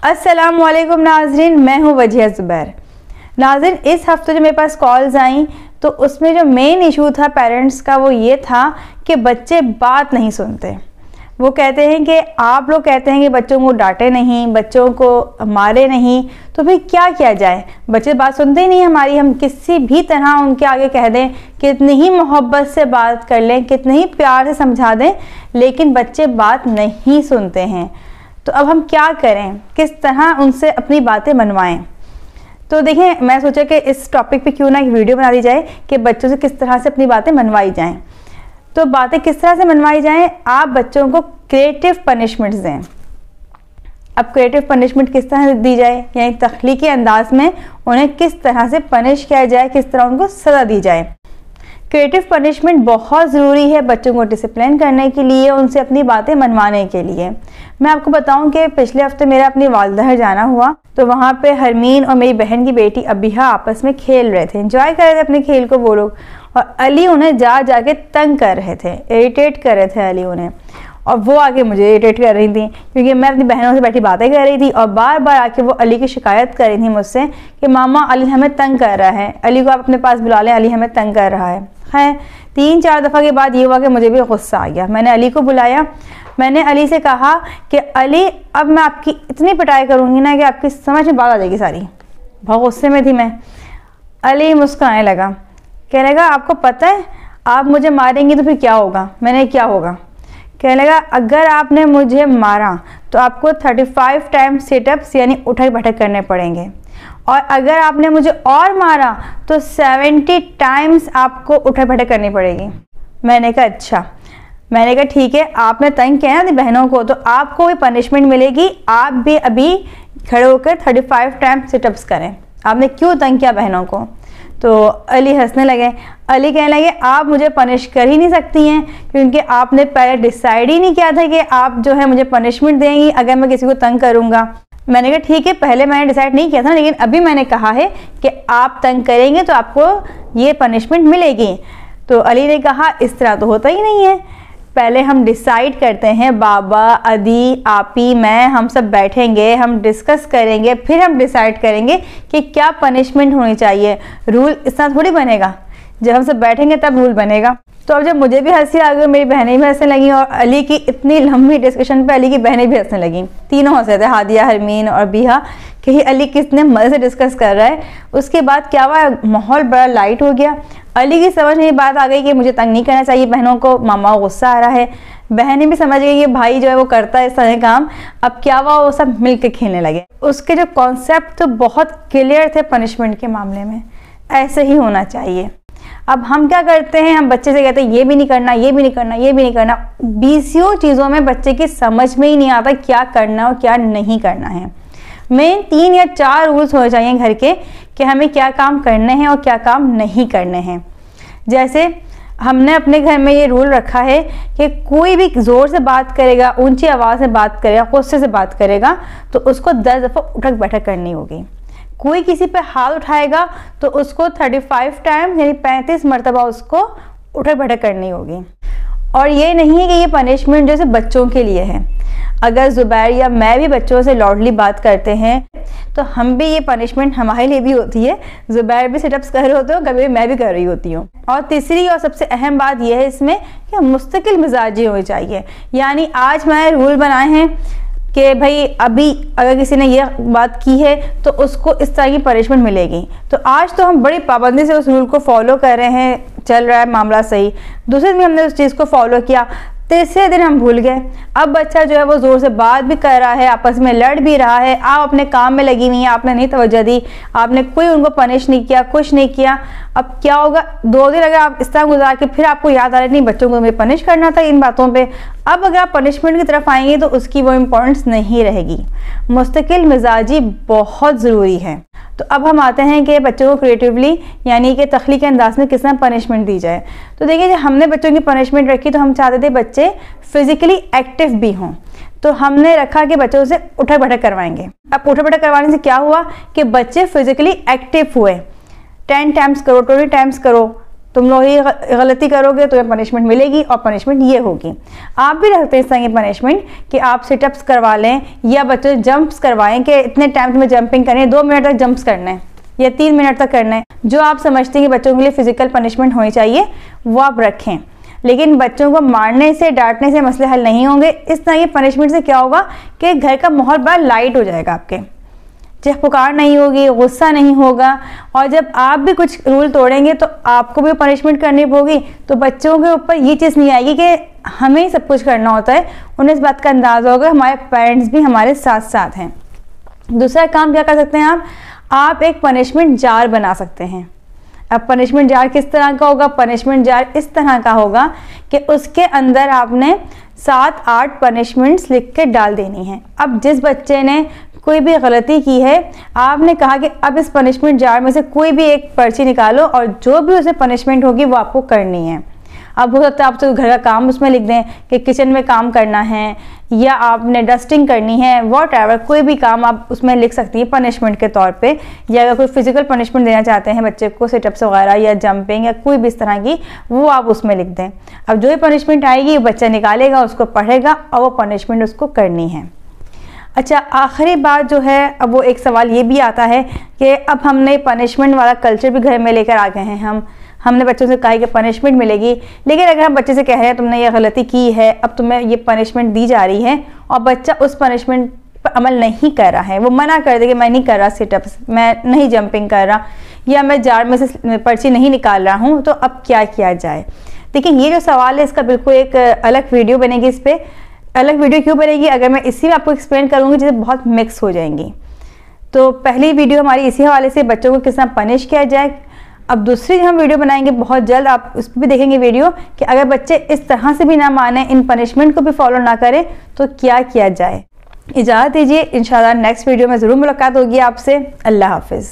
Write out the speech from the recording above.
अस्सलामुअलैकुम नाज़रीन, मैं हूँ वजिया ज़ुबैर। नाज़रीन, इस हफ्ते जो मेरे पास कॉल्स आई तो उसमें जो मेन इशू था पेरेंट्स का वो ये था कि बच्चे बात नहीं सुनते। वो कहते हैं कि आप लोग कहते हैं कि बच्चों को डांटे नहीं, बच्चों को मारे नहीं, तो भाई क्या किया जाए। बच्चे बात सुनते ही नहीं हमारी। हम किसी भी तरह उनके आगे कह दें, कितनी ही मोहब्बत से बात कर लें, कितने ही प्यार से समझा दें, लेकिन बच्चे बात नहीं सुनते हैं। तो अब हम क्या करें, किस तरह उनसे अपनी बातें मनवाएं। तो देखें, मैं सोचा कि इस टॉपिक पे क्यों ना एक वीडियो बना दी जाए कि बच्चों से किस तरह से अपनी बातें मनवाई जाएं। तो बातें किस तरह से मनवाई जाएं, आप बच्चों को क्रिएटिव पनिशमेंट्स दें। अब क्रिएटिव पनिशमेंट किस तरह से दी जाए, यानी तख्लीकी अंदाज में उन्हें किस तरह से पनिश किया जाए, किस तरह उनको सज़ा दी जाए। क्रिएटिव पनिशमेंट बहुत ज़रूरी है बच्चों को डिसिप्लिन करने के लिए, उनसे अपनी बातें मनवाने के लिए। मैं आपको बताऊं कि पिछले हफ्ते मेरा अपनी वालिदा घर जाना हुआ, तो वहाँ पे हरमीन और मेरी बहन की बेटी अबिहा आपस में खेल रहे थे, एंजॉय कर रहे थे अपने खेल को वो लोग, और अली उन्हें जाके तंग कर रहे थे, इरिटेट कर रहे थे अली उन्हें, और वो आके मुझे इरिटेट कर रही थी क्योंकि मैं अपनी बहनों से बैठी बातें कर रही थी और बार बार आके वो अली की शिकायत कर रही थी मुझसे कि मामा अली हमें तंग कर रहा है, अली को आप अपने पास बुला लें, अली हमें तंग कर रहा है। 3-4 दफ़ा के बाद ये हुआ कि मुझे भी गुस्सा आ गया। मैंने अली को बुलाया, मैंने अली से कहा कि अली अब मैं आपकी इतनी पिटाई करूँगी ना कि आपकी समझ में बात आ जाएगी सारी। बहुत गुस्से में थी मैं। अली मुस्कुराने लगा, कहने लगा आपको पता है आप मुझे मारेंगी तो फिर क्या होगा। मैंने क्या होगा, कहने लगा अगर आपने मुझे मारा तो आपको 35 टाइम सिटअप्स यानी उठक बैठक करने पड़ेंगे, और अगर आपने मुझे और मारा तो 70 टाइम्स आपको उठक बैठक करनी पड़ेगी। मैंने कहा अच्छा। मैंने कहा ठीक है, आपने तंग किया ना बहनों को तो आपको भी पनिशमेंट मिलेगी, आप भी अभी खड़े होकर 35 टाइम सिटअप्स करें। आपने क्यों तंग किया बहनों को। तो अली हंसने लगे। अली कहने लगे आप मुझे पनिश कर ही नहीं सकती हैं क्योंकि आपने पहले डिसाइड ही नहीं किया था कि आप जो है मुझे पनिशमेंट देंगी अगर मैं किसी को तंग करूँगा। मैंने कहा ठीक है, पहले मैंने डिसाइड नहीं किया था, लेकिन अभी मैंने कहा है कि आप तंग करेंगे तो आपको ये पनिशमेंट मिलेगी। तो अली ने कहा इस तरह तो होता ही नहीं है, पहले हम डिसाइड करते हैं, बाबा, अदी, आपी, मैं, हम सब बैठेंगे, हम डिस्कस करेंगे, फिर हम डिसाइड करेंगे कि क्या पनिशमेंट होनी चाहिए। रूल इस तरह थोड़ी बनेगा, जब हम सब बैठेंगे तब रूल बनेगा। तो अब जब मुझे भी हंसी आ गई, मेरी बहनें भी हंसने लगी, और अली की इतनी लंबी डिस्कशन पे अली की बहनें भी हंसने लगी। तीनों हंस रहे थे, हादिया, हरमीन और बिहा, कि अली कितने मज़े से डिस्कस कर रहा है। उसके बाद क्या हुआ, माहौल बड़ा लाइट हो गया। अली की समझ में ये बात आ गई कि मुझे तंग नहीं करना चाहिए बहनों को, मामा गुस्सा आ रहा है। बहनें भी समझ गई कि भाई जो है वो करता है इस तरह काम। अब क्या हुआ, वो सब मिल के खेलने लगे। उसके जो कॉन्सेप्ट तो बहुत क्लियर थे पनिशमेंट के मामले में, ऐसे ही होना चाहिए। अब हम क्या करते हैं, हम बच्चे से कहते हैं ये भी नहीं करना, ये भी नहीं करना, ये भी नहीं करना। 20 चीज़ों में बच्चे की समझ में ही नहीं आता क्या करना और क्या नहीं करना है। मेन 3 या 4 रूल्स होने चाहिए घर के कि हमें क्या काम करने हैं और क्या काम नहीं करने हैं। जैसे हमने अपने घर में ये रूल रखा है कि कोई भी ज़ोर से बात करेगा, ऊंची आवाज़ में बात करेगा, गुस्से से बात करेगा तो उसको 10 दफ़ा उठक बैठक करनी होगी। कोई किसी पे हाथ उठाएगा तो उसको 35 टाइम यानी 35 मरतबा उसको उठक बैठक करनी होगी। और ये नहीं है कि ये पनिशमेंट जैसे बच्चों के लिए है। अगर ज़ुबैर या मैं भी बच्चों से लाउडली बात करते हैं तो हम भी, ये पनिशमेंट हमारे लिए भी होती है। ज़ुबैर भी सिटअप्स कर रहे होते हो, कभी मैं भी कर रही होती हूँ। और तीसरी और सबसे अहम बात यह है इसमें कि मुस्तकिल मिजाजी होनी चाहिए। यानी आज मैंने रूल बनाए हैं कि भाई अभी अगर किसी ने ये बात की है तो उसको इस तरह की पनिशमेंट मिलेगी, तो आज तो हम बड़ी पाबंदी से उस रूल को फॉलो कर रहे हैं, चल रहा है मामला सही। दूसरे दिन हमने उस चीज़ को फॉलो किया, तीसरे दिन हम भूल गए। अब बच्चा जो है वो ज़ोर से बात भी कर रहा है, आपस में लड़ भी रहा है, आप अपने काम में लगी हुई हैं, आपने नहीं तवज्जो दी, आपने कोई उनको पनिश नहीं किया, कुछ नहीं किया। अब क्या होगा, 2 दिन अगर आप इस तरह गुजार के फिर आपको याद आ रहा है नहीं बच्चों को हमें पनिश करना था इन बातों पे, अब अगर आप पनिशमेंट की तरफ आएंगे तो उसकी वो इम्पोर्टेंस नहीं रहेगी। मुस्तकिल मिजाजी बहुत ज़रूरी है। तो अब हम आते हैं कि बच्चों को क्रिएटिवली यानी कि तख्लीकी अंदाज में किस तरह पनिशमेंट दी जाए। तो देखिए, जब हमने बच्चों की पनिशमेंट रखी तो हम चाहते थे बच्चे फिजिकली एक्टिव भी हों, तो हमने रखा कि बच्चों से उठक बैठक करवाएंगे। अब उठक बैठक करवाने से क्या हुआ कि बच्चे फिजिकली एक्टिव हुए। 10 टाइम्स करो, 20 टाइम्स करो, तुम लोग ही गलती करोगे तो पनिशमेंट मिलेगी और पनिशमेंट ये होगी। आप भी रखते हैं इस तरह की पनिशमेंट कि आप सिटअप्स करवा लें या बच्चों से जंप्स करवाएं कि इतने टाइम तुम्हें जंपिंग करनी है, 2 मिनट तक जंप्स करना है या 3 मिनट तक करना है। जो आप समझते हैं कि बच्चों के लिए फिजिकल पनिशमेंट होनी चाहिए वो आप रखें, लेकिन बच्चों को मारने से डांटने से मसले हल नहीं होंगे। इस तरह की पनिशमेंट से क्या होगा कि घर का माहौल बड़ा लाइट हो जाएगा, आपके चीख पुकार नहीं होगी, गुस्सा नहीं होगा, और जब आप भी कुछ रूल तोड़ेंगे तो आपको भी पनिशमेंट करनी होगी। तो बच्चों के ऊपर ये चीज़ नहीं आएगी कि हमें ही सब कुछ करना होता है, उन्हें इस बात का अंदाज़ा होगा हमारे पेरेंट्स भी हमारे साथ साथ हैं। दूसरा काम क्या कर सकते हैं आप एक पनिशमेंट जार बना सकते हैं। अब पनिशमेंट जार किस तरह का होगा? पनिशमेंट जार इस तरह का होगा कि उसके अंदर आपने 7-8 पनिशमेंट्स लिख के डाल देनी है। अब जिस बच्चे ने कोई भी गलती की है, आपने कहा कि अब इस पनिशमेंट जार में से कोई भी एक पर्ची निकालो और जो भी उसे पनिशमेंट होगी वो आपको करनी है। अब हो सकता है आप तो घर का काम उसमें लिख दें कि किचन में काम करना है या आपने डस्टिंग करनी है, वॉटएवर कोई भी काम आप उसमें लिख सकती हैं पनिशमेंट के तौर पे। या अगर कोई फिजिकल पनिशमेंट देना चाहते हैं बच्चे को, सिटअप्स वगैरह या जंपिंग या कोई भी इस तरह की, वो आप उसमें लिख दें। अब जो भी पनिशमेंट आएगी वो बच्चा निकालेगा, उसको पढ़ेगा और वो पनिशमेंट उसको करनी है। अच्छा, आखिरी बात जो है, अब वो एक सवाल ये भी आता है कि अब हमने पनिशमेंट वाला कल्चर भी घर में लेकर आ गए हैं। हमने बच्चों से कहा है कि पनिशमेंट मिलेगी, लेकिन अगर हम बच्चे से कह रहे हैं तुमने ये गलती की है, अब तुम्हें ये पनिशमेंट दी जा रही है, और बच्चा उस पनिशमेंट पर अमल नहीं कर रहा है, वो मना कर दे कि मैं नहीं कर रहा सिटअप्स, मैं नहीं जंपिंग कर रहा, या मैं जार में से पर्ची नहीं निकाल रहा हूँ, तो अब क्या किया जाए? देखिए, ये जो सवाल है इसका बिल्कुल एक अलग वीडियो बनेगी। इस पर अलग वीडियो क्यों बनेगी? अगर मैं इसी में आपको एक्सप्लेन करूँगी चीज़ें बहुत मिक्स हो जाएंगी। तो पहली वीडियो हमारी इसी हवाले से, बच्चों को किस तरह पनिश किया जाए। अब दूसरी हम वीडियो बनाएंगे बहुत जल्द, आप उस पर भी देखेंगे वीडियो कि अगर बच्चे इस तरह से भी ना माने, इन पनिशमेंट को भी फॉलो ना करें, तो क्या किया जाए। इजाज़त दीजिए, इंशाल्लाह नेक्स्ट वीडियो में ज़रूर मुलाकात होगी आपसे। अल्लाह हाफिज़।